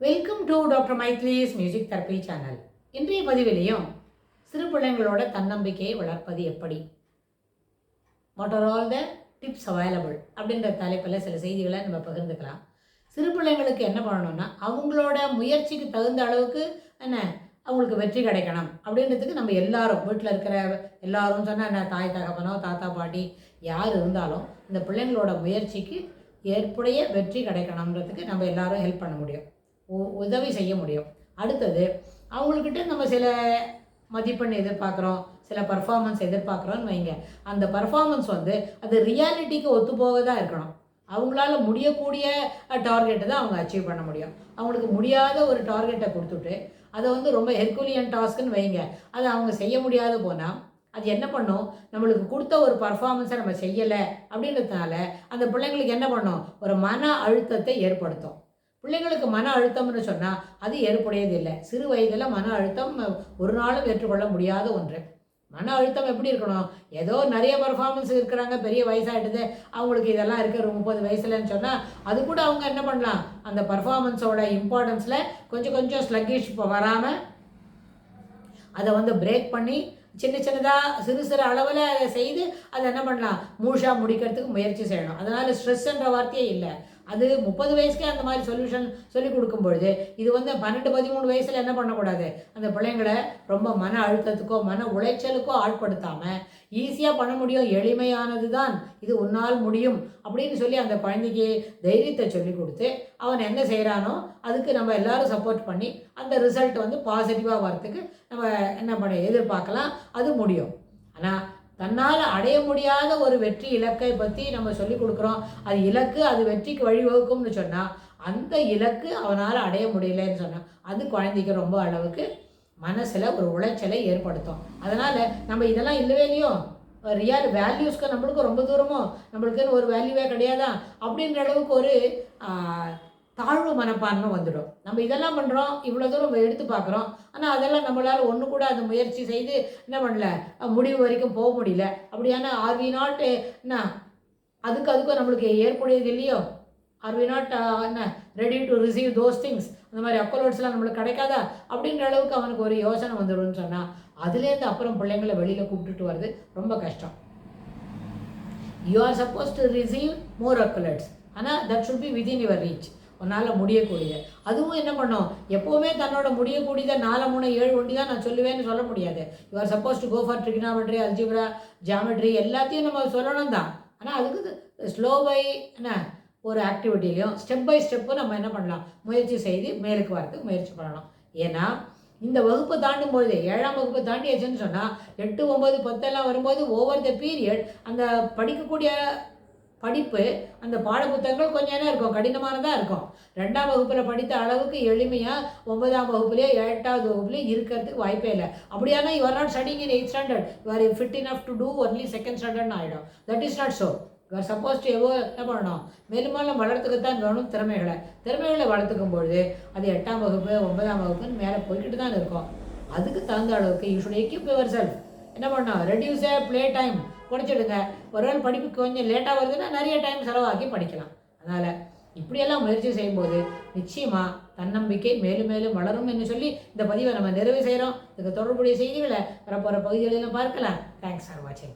Welcome to doctor Maithili's music therapy channel. இன்றைய பதிவிலையும் சிறு பிள்ளைங்களோட தன்னம்பிக்கையை வளர்ப்பது எப்படி, what are all the tips available அப்படின்ற தலைப்பில் சில செய்திகளை நம்ம பகிர்ந்துக்கலாம். சிறு பிள்ளைங்களுக்கு என்ன பண்ணணும்னா, அவங்களோட முயற்சிக்கு தகுந்த அளவுக்கு என்ன அவங்களுக்கு வெற்றி கிடைக்கணும் அப்படின்றதுக்கு நம்ம எல்லாரும் வீட்டில் இருக்கிற எல்லாரும் சொன்னால் என்ன, தாய் தகப்பனோ தாத்தா பாட்டி யார் இருந்தாலும் இந்த பிள்ளைங்களோட முயற்சிக்கு ஏற்புடைய வெற்றி கிடைக்கணுன்றதுக்கு நம்ம எல்லாரும் ஹெல்ப் பண்ண முடியும், உதவி செய்ய முடியும். அடுத்தது, அவங்கக்கிட்ட நம்ம சில மதிப்பெண் எதிர்பார்க்குறோம், சில பர்ஃபார்மன்ஸ் எதிர்பார்க்குறோன்னு வைங்க. அந்த பர்ஃபார்மன்ஸ் அது ரியாலிட்டிக்கு ஒத்து போக தான் இருக்கணும். அவங்களால முடியக்கூடிய டார்கெட்டை தான் அவங்க அச்சீவ் பண்ண முடியும். அவங்களுக்கு முடியாத ஒரு டார்கெட்டை கொடுத்துட்டு அதை ரொம்ப ஹெர்குலியன் டாஸ்க்குன்னு வைங்க, அதை அவங்க செய்ய முடியாது போனால் அது என்ன பண்ணும், நம்மளுக்கு கொடுத்த ஒரு பர்ஃபார்மன்ஸை நம்ம செய்யலை அப்படின்றதுனால அந்த பிள்ளைங்களுக்கு என்ன பண்ணும், ஒரு மன அழுத்தத்தை ஏற்படுத்தும். பிள்ளைங்களுக்கு மன அழுத்தம்னு சொன்னால் அது ஏற்புடையது இல்லை. சிறு வயதில் மன அழுத்தம் ஒரு நாளும் ஏற்றுக்கொள்ள முடியாத ஒன்று. மன அழுத்தம் எப்படி இருக்கணும், ஏதோ நிறைய பர்ஃபார்மன்ஸ் இருக்கிறாங்க, பெரிய வயசாகிடுது, அவங்களுக்கு இதெல்லாம் இருக்குது ஒரு 30 வயசுலன்னு சொன்னால் அது கூட அவங்க என்ன பண்ணலாம், அந்த பர்ஃபார்மன்ஸோட இம்பார்ட்டன்ஸில் கொஞ்சம் ஸ்லக்கிஷ் வராமல் அதை பிரேக் பண்ணி சின்ன சின்னதாக சிறு அளவில் அதை செய்து அதை என்ன பண்ணலாம், முழுசாக முடிக்கிறதுக்கு முயற்சி செய்யணும். அதனால் ஸ்ட்ரெஸ்ன்ற வார்த்தையே இல்லை. அது 30 வயசுக்கே அந்த மாதிரி சொல்யூஷன் சொல்லி கொடுக்கும்பொழுது இது 12-13 வயசில் என்ன பண்ணக்கூடாது, அந்த பிள்ளைங்களை ரொம்ப மன அழுத்தத்துக்கோ மன உளைச்சலுக்கோ ஆட்படுத்தாமல் ஈஸியாக பண்ண முடியும், எளிமையானது தான் இது, உன்னால் முடியும் அப்படின்னு சொல்லி அந்த குழந்தைக்கு தைரியத்தை சொல்லி கொடுத்து அவன் என்ன செய்கிறானோ அதுக்கு நம்ம எல்லோரும் சப்போர்ட் பண்ணி அந்த ரிசல்ட் பாசிட்டிவாக வரத்துக்கு நம்ம என்ன பண்ண எதிர்பார்க்கலாம், அது முடியும். ஆனால் தன்னால் அடைய முடியாத ஒரு வெற்றி இலக்கை பற்றி நம்ம சொல்லி கொடுக்குறோம், அது இலக்கு, அது வெற்றிக்கு வழிவகுக்கும்னு சொன்னால் அந்த இலக்கு அவனால் அடைய முடியலன்னு சொன்னால் அது குழந்தைக்கு ரொம்ப அளவுக்கு மனசில் ஒரு உளைச்சலை ஏற்படுத்தும். அதனால் நம்ம இதெல்லாம் இல்லவே இல்லையோ, ரியல் வேல்யூஸ்க்கு நம்மளுக்கு ரொம்ப தூரமோ, நம்மளுக்குன்னு ஒரு வேல்யூவே கிடையாதா அப்படின்ற அளவுக்கு ஒரு தாழ்வு மனப்பான்மை வந்துடும். நம்ம இதெல்லாம் பண்ணுறோம், இவ்வளோ தூரம் எடுத்து பார்க்குறோம், ஆனால் அதெல்லாம் நம்மளால் ஒன்று கூட அந்த முயற்சி செய்து என்ன பண்ணல, முடிவு வரைக்கும் போக முடியல. அப்படியான ஆர் வி நாட் என்ன அதுக்கும் நம்மளுக்கு ஏற்புடையது இல்லையோ, ஆர் வி நாட் என்ன ready to receive those things, அந்த மாதிரி அக்கோலோட்ஸ்லாம் நம்மளுக்கு கிடைக்காதா அப்படின்ற அளவுக்கு அவனுக்கு ஒரு யோசனை வந்துடும்னு சொன்னால் அதுலேருந்து அப்புறம் பிள்ளைங்களை வெளியில் கூப்பிட்டுட்டு வர்றது ரொம்ப கஷ்டம். You are suppose to receive more accolades, ஆனால் that should be within your reach, உன்னால் முடியக்கூடியது. அதுவும் என்ன பண்ணும், எப்போவுமே தன்னோட முடியக்கூடியதை 4, 3, 7 ஒண்டி தான் நான் சொல்லுவேன்னு சொல்ல முடியாது. You are suppose to go for trigonometry, algebra, geometry எல்லாத்தையும் நம்ம சொல்லணும் தான். ஆனால் அதுக்கு ஸ்லோ பை என்ன ஒரு ஆக்டிவிட்டிலையும் ஸ்டெப் பை ஸ்டெப்பு நம்ம என்ன பண்ணலாம், முயற்சி செய்து மேலுக்கு வரதுக்கு முயற்சி பண்ணணும். ஏன்னா இந்த வகுப்பை தாண்டும் பொழுது 7ஆம் வகுப்பை தாண்டியாச்சுன்னு சொன்னால் 8, 9, 10 வரும்போது ஓவர் த பீரியட் அந்த படிக்கக்கூடிய படிப்பு, அந்த பாடப்புத்தகங்கள் கொஞ்சம் என்ன இருக்கும், கடினமானதாக இருக்கும். 2ஆம் வகுப்பில் படித்த அளவுக்கு எளிமையாக 9ஆம் வகுப்புலேயோ 8வது வகுப்புலேயோ இருக்கிறதுக்கு வாய்ப்பே இல்லை. அப்படியானா you are not studying in 8th standard, you are fit enough to do only 2nd ஸ்டாண்டர்ட்னு ஆகிடும். That is not so. You are suppose to என்ன பண்ணணும், மேலும் வளர்த்துக்கத்தான் வேணும் திறமைகளை வளர்த்துக்கும்பொழுது அது 8ஆம் வகுப்பு 9ஆம் வகுப்புன்னு மேலே போய்கிட்டு தான் இருக்கும். அதுக்கு தகுந்த அளவுக்கு you should equip your self. என்ன பண்ணோம், ரெடியூஸ் ப்ளே டைம் குறைச்சிடுங்க. ஒருவேளை படிப்பு கொஞ்சம் லேட்டாக வருதுன்னா நிறைய டைம் செலவாக்கி படிக்கலாம். அதனால் இப்படியெல்லாம் முயற்சி செய்யும்போது நிச்சயமாக தன்னம்பிக்கை மேலும் மேலும் வளரும் என்று சொல்லி இந்த பதிவை நம்ம நிறைவு செய்கிறோம். இதுக்கு தொடர்புடைய செய்திகளை வரப்போகிற பகுதிகளிலும் பார்க்கலாம். தேங்க்ஸ் ஃபார் வாட்சிங்.